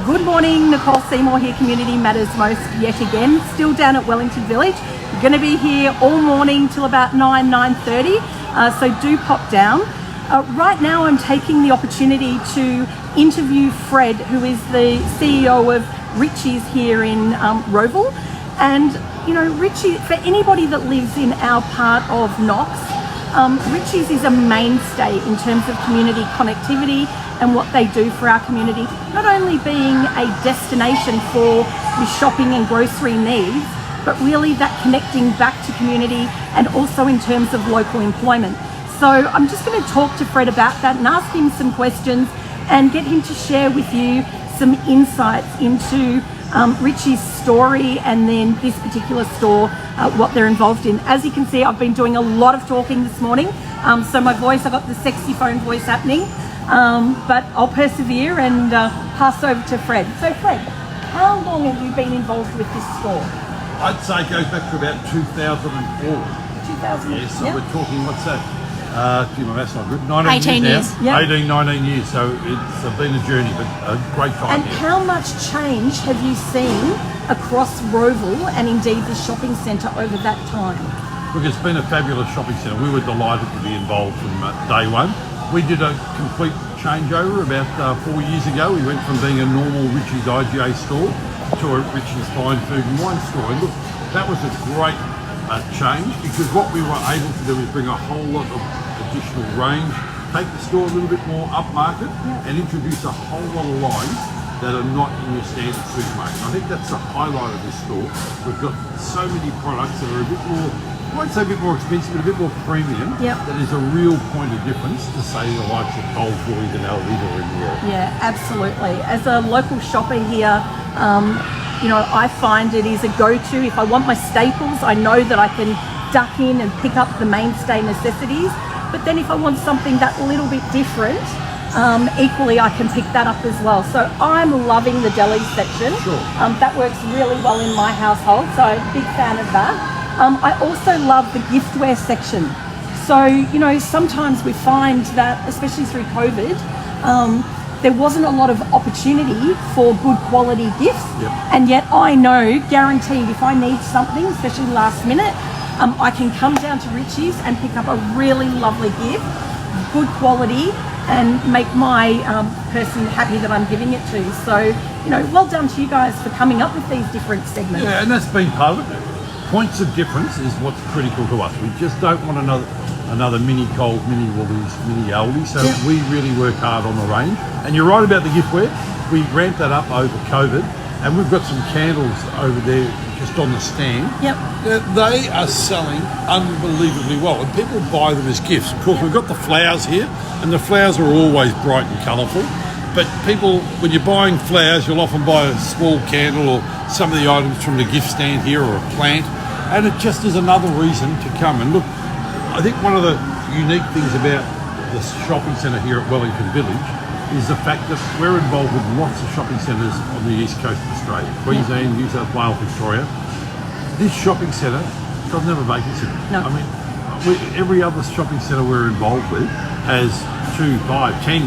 Good morning, Nicole Seymour here, Community Matters most yet again. Still down at Wellington Village. We're going to be here all morning till about 9:30, so do pop down. Right now I'm taking the opportunity to interview Fred, who is the CEO of Ritchie's here in Roval. And you know, Ritchie, for anybody that lives in our part of Knox, Ritchie's is a mainstay in terms of community connectivity and what they do for our community, not only being a destination for your shopping and grocery needs, but really that connecting back to community and also in terms of local employment. So I'm just going to talk to Fred about that and ask him some questions and get him to share with you some insights into Ritchie's story and then this particular store, what they're involved in. As you can see, I've been doing a lot of talking this morning, so my voice, I've got the sexy phone voice happening, but I'll persevere and pass over to Fred. So Fred, how long have you been involved with this store? I'd say it goes back to about 2004. 2000? Yes, so yep. we're talking, what's that? My math's not good. 18 years. Now. Yep. 19 years. So it's been a journey, but a great time. And how much change have you seen across Roval and indeed the shopping centre over that time? Look, it's been a fabulous shopping centre. We were delighted to be involved from day one. We did a complete changeover about 4 years ago. We went from being a normal Ritchie's IGA store to a Ritchie's Fine Food and Wine store. And look, that was a great change, because what we were able to do is bring a whole lot of additional range, take the store a little bit more upmarket, and introduce a whole lot of lines that are not in your standard supermarket. I think that's the highlight of this store. We've got so many products that are a bit more, I won't say a bit more expensive, but a bit more premium. That is a real point of difference to say the likes of Coles, Woolies and Aldi's are in the world. Yeah, absolutely. As a local shopper here, you know, I find it is a go-to. If I want my staples, I know that I can duck in and pick up the mainstay necessities. But then if I want something that little bit different, equally I can pick that up as well. So I'm loving the deli section. Sure. That works really well in my household, so big fan of that. I also love the giftware section. So, you know, sometimes we find that, especially through COVID, there wasn't a lot of opportunity for good quality gifts. And yet I know, guaranteed, if I need something, especially last minute, I can come down to Ritchie's and pick up a really lovely gift, good quality, and make my person happy that I'm giving it to. So, you know, well done to you guys for coming up with these different segments. Yeah, and that's been part of it. Points of difference is what's critical to us. We just don't want another mini Coles, mini Woolies, mini Aldi. So we really work hard on the range. And you're right about the giftware. We ramped that up over COVID, and we've got some candles over there just on the stand. They are selling unbelievably well, and people buy them as gifts. Of course, we've got the flowers here, and the flowers are always bright and colourful. But people, when you're buying flowers, you'll often buy a small candle or some of the items from the gift stand here, or a plant, and it just is another reason to come. And look, I think one of the unique things about the shopping centre here at Wellington Village is the fact that we're involved with lots of shopping centres on the east coast of Australia, Queensland, New South Wales, Victoria. This shopping centre doesn't have a vacancy. No. I mean, every other shopping centre we're involved with has 2, 5, 10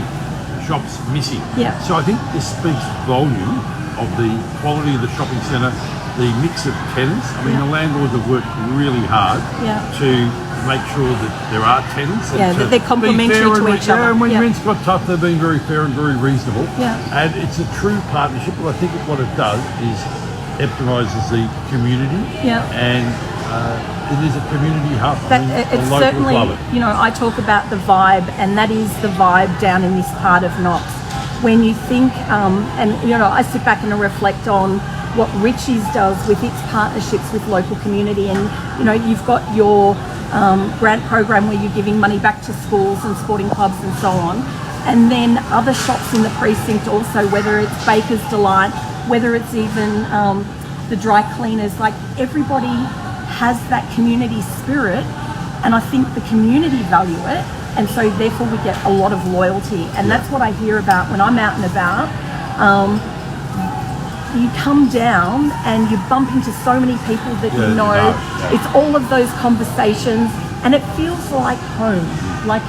shops missing. So I think this speaks volume of the quality of the shopping centre, the mix of tenants. I mean, the landlords have worked really hard to make sure that there are tenants. That they're complementary to each other. And when rents got tough, they've been very fair and very reasonable. And it's a true partnership. But I think what it does is epitomises the community, and it is a community hub. It's certainly, you know, I talk about the vibe, and that is the vibe down in this part of Knox. When you think, and you know, I sit back and reflect on what Ritchie's does with its partnerships with local community, and you know, you've got your grant program where you're giving money back to schools and sporting clubs and so on, and then other shops in the precinct also, whether it's Baker's Delight, whether it's even the dry cleaners, like everybody has that community spirit, and I think the community value it, and so therefore we get a lot of loyalty, and that's what I hear about when I'm out and about. You come down and you bump into so many people that you know. It's all of those conversations, and it feels like home. Like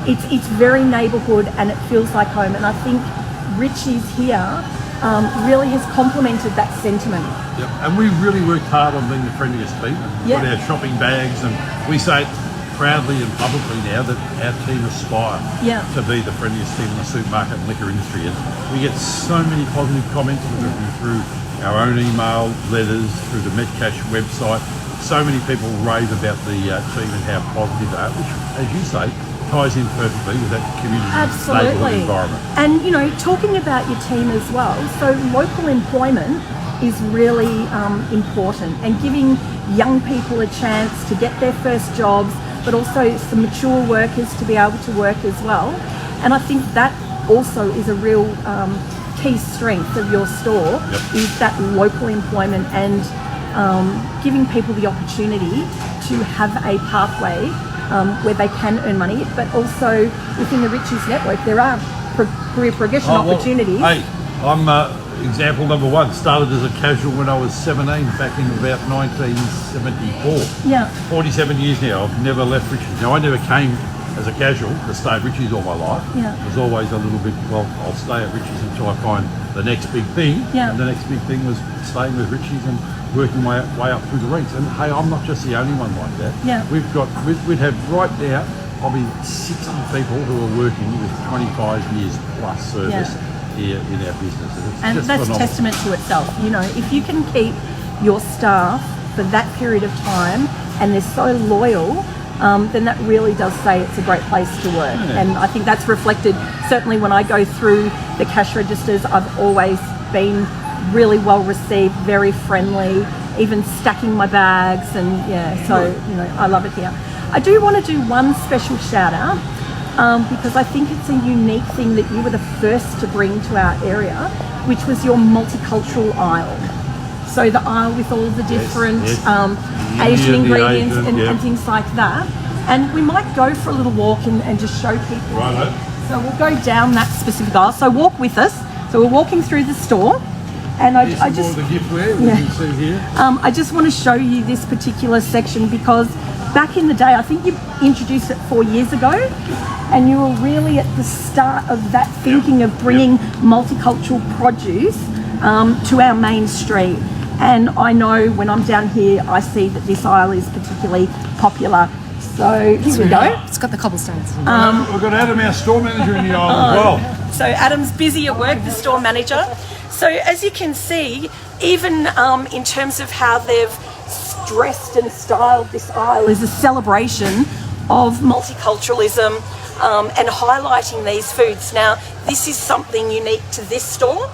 it's very neighbourhood, and it feels like home. And I think Ritchie's here really has complemented that sentiment. Yep. And we really worked hard on being the friendliest team and Yeah. got our shopping bags, and we say it proudly and publicly now that our team aspire Yeah. to be the friendliest team in the supermarket and liquor industry. And we get so many positive comments, whether it be through our own email, letters, through the Metcash website. So many people rave about the team and how positive they are, which, as you say, ties in perfectly with that community neighbourhood Absolutely. environment. And, talking about your team as well, so local employment is really important, and giving young people a chance to get their first jobs, but also some mature workers to be able to work as well. And I think that also is a real key strength of your store, Yep. is that local employment and giving people the opportunity to have a pathway where they can earn money, but also within the Ritchie's network there are career progression opportunities. Hey, I'm example number one. Started as a casual when I was 17, back in about 1974. Yeah. 47 years now. I've never left Ritchie's. Now, I never came as a casual to stay at Ritchie's all my life. Yeah. It was always a little bit, well, I'll stay at Ritchie's until I find the next big thing. Yeah. And the next big thing was staying with Ritchie's and working my way up through the ranks. And hey, I'm not just the only one like that. Yeah. We'd have right now probably 60 people who are working with 25 years plus service here in our business. It's And just that's phenomenal. testament to itself. If you can keep your staff for that period of time and they're so loyal, then that really does say it's a great place to work. Yeah. And I think that's reflected, certainly when I go through the cash registers, I've always been really well received, very friendly, even stacking my bags, and so I love it here. I do want to do one special shout out because I think it's a unique thing that you were the first to bring to our area, which was your multicultural aisle. So the aisle with all the different Asian Indian, the ingredients Asian, and things like that. And we might go for a little walk and just show people. Righto. So we'll go down that specific aisle. So walk with us. So we're walking through the store. And I Here's just more of the giftware we can see here. I just want to show you this particular section because back in the day, I think you introduced it 4 years ago, and you were really at the start of that thinking of bringing multicultural produce to our main street. And I know when I'm down here, I see that this aisle is particularly popular. So here we go. It's got the cobblestones. We've got Adam, our store manager, in the aisle as well. So Adam's busy at work, the store manager. So as you can see, even in terms of how they've dressed and styled this aisle is a celebration of multiculturalism and highlighting these foods. Now, this is something unique to this store,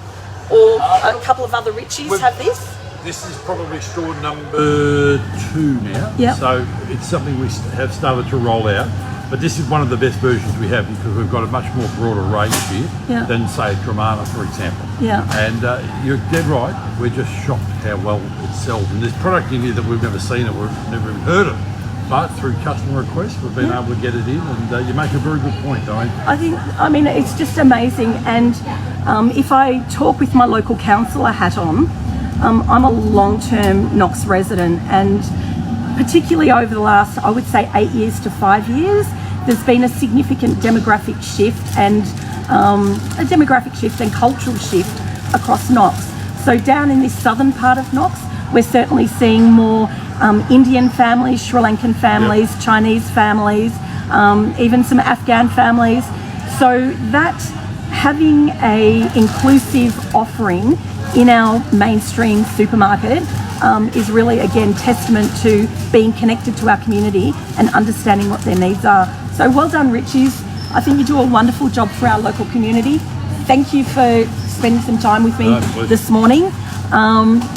or a couple of other Ritchies have this. This is probably store number 2 now. Yep. So it's something we have started to roll out. But this is one of the best versions we have because we've got a much more broader range here than, say, Tremana, for example. Yeah. And you're dead right. We're just shocked how well it sells. And there's product in here that we've never seen or we've never even heard of. But through customer request, we've been able to get it in. And you make a very good point, I mean, it's just amazing. And if I talk with my local councillor hat on, I'm a long-term Knox resident, and particularly over the last, I would say, 8 years to 5 years, there's been a significant demographic shift and cultural shift across Knox. So down in this southern part of Knox, we're certainly seeing more Indian families, Sri Lankan families, Chinese families, even some Afghan families. So that having a inclusive offering in our mainstream supermarket is really, again, testament to being connected to our community and understanding what their needs are. So well done, Ritchie's. I think you do a wonderful job for our local community. Thank you for spending some time with me this morning.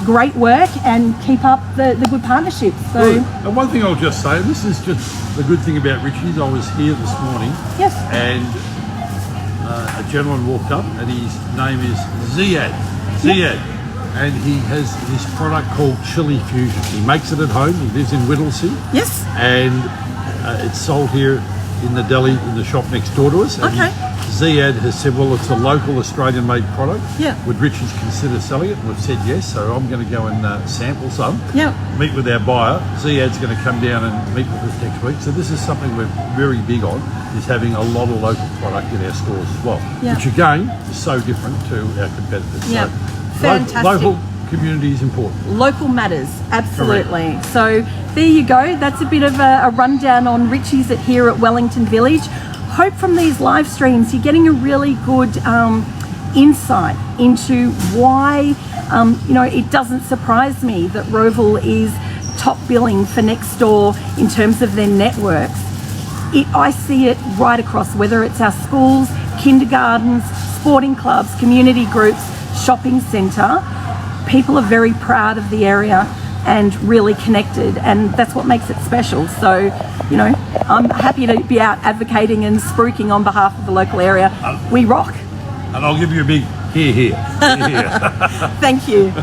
Great work, and keep up the good partnerships. So, and one thing I'll just say, this is just the good thing about Ritchie's. I was here this morning, yes, and a gentleman walked up, and his name is Ziad. And he has this product called Chili Fusion. He makes it at home. He lives in Whittlesea. yes, And it's sold here in the deli in the shop next door to us. And okay. Ziad has said, well, it's a local Australian-made product. Yeah. Would Ritchie's consider selling it? And we've said yes, so I'm going to go and sample some. Yeah. Meet with our buyer. Ziad's going to come down and meet with us next week. So this is something we're very big on, is having a lot of local product in our stores as well. Yeah. Which again is so different to our competitors. Yeah. So Fantastic. local community is important. Local matters, absolutely. So there you go. That's a bit of a rundown on Ritchie's here at Wellington Village. Hope from these live streams you're getting a really good insight into why, it doesn't surprise me that Roval is top billing for next door in terms of their networks. I see it right across, whether it's our schools, kindergartens, sporting clubs, community groups, shopping centre. People are very proud of the area and really connected, and that's what makes it special. So, I'm happy to be out advocating and spruiking on behalf of the local area. We rock. And I'll give you a big here. Thank you.